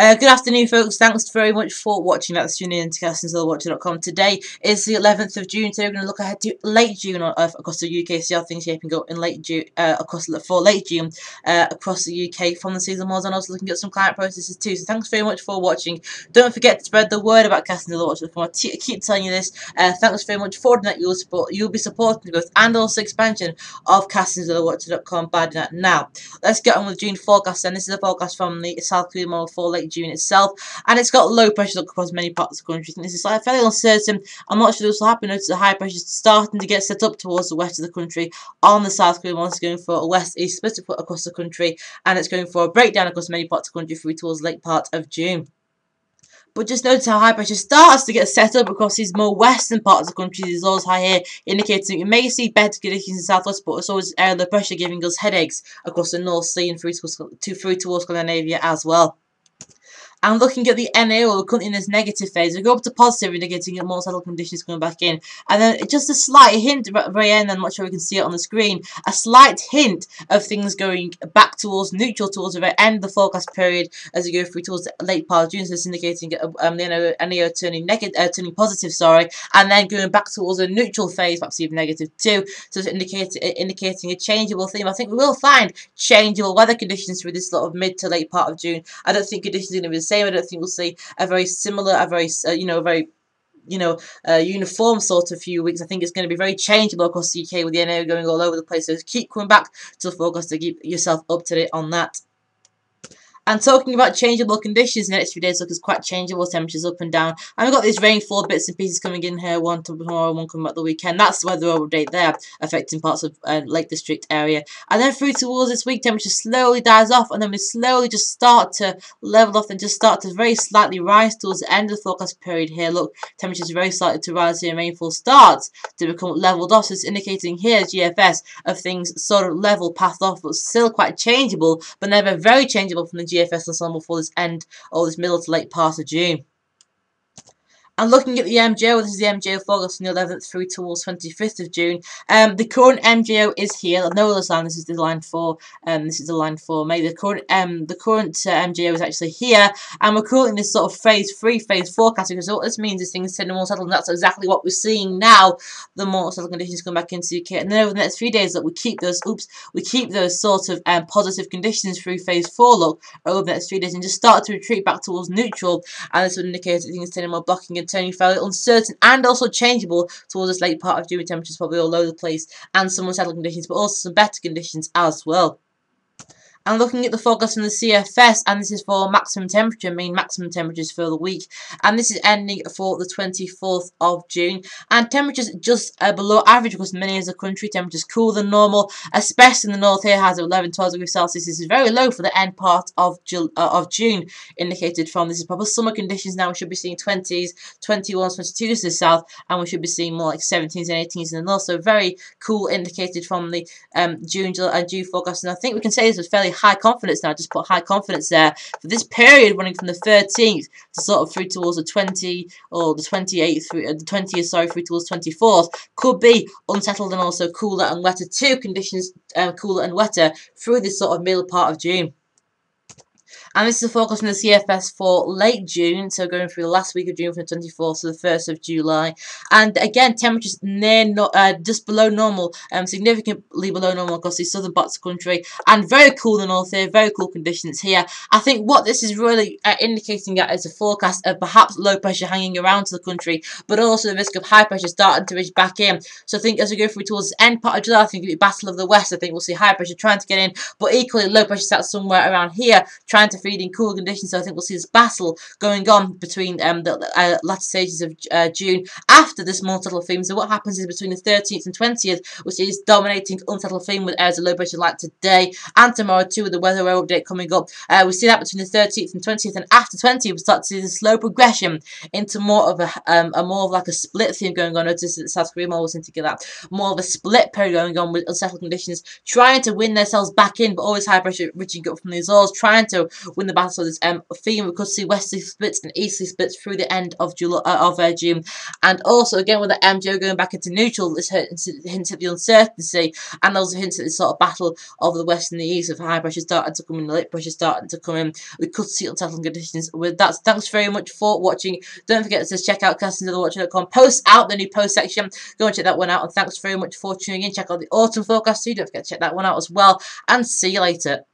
Good afternoon, folks. Thanks very much for watching. That's tuning in to castingsolarwatcher.com. Today is the 11th of June. Today we're going to look ahead to late June on Earth across the UK. See how things shaping up in late June, for late June across the UK from the season modes, and also looking at some client processes too. So thanks very much for watching. Don't forget to spread the word about castingsolarwatcher.com. I keep telling you this. Thanks very much for that. You'll be supporting the growth and also expansion of castingsolarwatcher.com by doing that now. Let's get on with June forecast. And this is a forecast from the South Korean model for late June itself, and it's got low pressure across many parts of the country. I think this is fairly uncertain. I'm not sure this will happen. Notice the high pressure is starting to get set up towards the west of the country on the South Korean model. It's going for a west-east split across the country, and it's going for a breakdown across many parts of the country through towards late part of June. But just notice how high pressure starts to get set up across these more western parts of the country. These zones high here, indicating you may see better conditions in the southwest, but it's always area of low pressure giving us headaches across the North Sea and through towards Scandinavia as well. And looking at the NAO, we're currently in this negative phase. We go up to positive, indicating that more settled conditions coming back in. And then just a slight hint at the very end, I'm not sure we can see it on the screen, a slight hint of things going back towards neutral towards the very end of the forecast period as we go through towards the late part of June. So it's indicating the NAO turning positive, and then going back towards a neutral phase, perhaps even negative too. So it's indicating a changeable theme. I think we will find changeable weather conditions through this sort of mid to late part of June. I don't think conditions are going to be the same. I don't think we'll see a very similar, uniform sort of few weeks. I think it's going to be very changeable across the UK with the NO going all over the place. So keep coming back to the forecast to keep yourself up to date on that. And talking about changeable conditions, the next few days look as quite changeable, temperatures up and down. And we've got these rainfall bits and pieces coming in here, one tomorrow, one coming back the weekend. That's the weather update there, affecting parts of Lake District area. And then through towards this week, temperature slowly dies off, and then we slowly just start to level off and just start to very slightly rise towards the end of the forecast period here. Look, temperatures very slightly to rise here, and rainfall starts to become leveled off. So it's indicating here, GFS, of things sort of level, path off, but still quite changeable, but never very changeable from the GFS ensemble for this end or this middle to late part of June. And looking at the MJO, this is the MJO forecast from the 11th through towards 25th of June. The current MJO is here. No other line. This is the line 4. This is the line 4 May. The current MJO is actually here, and we're currently in this sort of phase 3 phase forecasting. So what this means is things tend to more settled, and that's exactly what we're seeing now. The more settled conditions come back into the UK, and then over the next 3 days, that we keep those sort of positive conditions through phase 4. Look over the next 3 days, and just start to retreat back towards neutral, and this would indicate that things tend to more blocking and turning fairly uncertain and also changeable towards this late part of June. Temperatures probably all over the place and some unsettled conditions, but also some better conditions as well. And looking at the forecast from the CFS, and this is for maximum temperature, mean maximum temperatures for the week, and this is ending for the 24th of June, and temperatures just below average across many areas of the country. Temperatures cooler than normal, especially in the north here, has 11-12 degrees Celsius. This is very low for the end part of June, indicated from this is proper summer conditions now. We should be seeing 20s, 21s, 22s to the south, and we should be seeing more like 17s and 18s in the north. So very cool, indicated from the June forecast, and I think we can say this with fairly high confidence now. Just put high confidence there for this period running from the 13th to sort of through towards the 20th or the 28th through the 20th, through towards 24th. Could be unsettled and also cooler and wetter too. Conditions cooler and wetter through this sort of middle part of June. And this is a forecast from the CFS for late June, so going through the last week of June from the 24th to the 1st of July. And again, temperatures just below normal, significantly below normal across the southern parts of the country, and very cool in the north here, very cool conditions here. I think what this is really indicating at is a forecast of perhaps low pressure hanging around to the country, but also the risk of high pressure starting to reach back in. So I think as we go through towards the end part of July, I think it'll be Battle of the West. I think we'll see high pressure trying to get in, but equally low pressure starts somewhere around here, trying to feed in cooler conditions. So I think we'll see this battle going on between the latter stages of June after this more settled theme. So what happens is between the 13th and 20th, which is dominating unsettled theme with areas of low pressure like today and tomorrow too, with the weather update coming up. We see that between the 13th and 20th, and after 20th we start to see the slow progression into more of a split theme going on. Notice that South Korea always seem to get that more of a split period going on with unsettled conditions, trying to win themselves back in, but always high pressure reaching up from the Azores, trying to win the battle of this theme. We could see westerly splits and easterly splits through the end of June. And also, again, with the MJO going back into neutral, this hints at the uncertainty, and also hints at this sort of battle of the west and the east, of high pressure starting to come in, late pressure starting to come in. We could see unsettling conditions with that. So thanks very much for watching. Don't forget to check out castingtotherwatcher.com. Post out the new post section. Go and check that one out. And thanks very much for tuning in. Check out the autumn forecast too. Don't forget to check that one out as well. And see you later.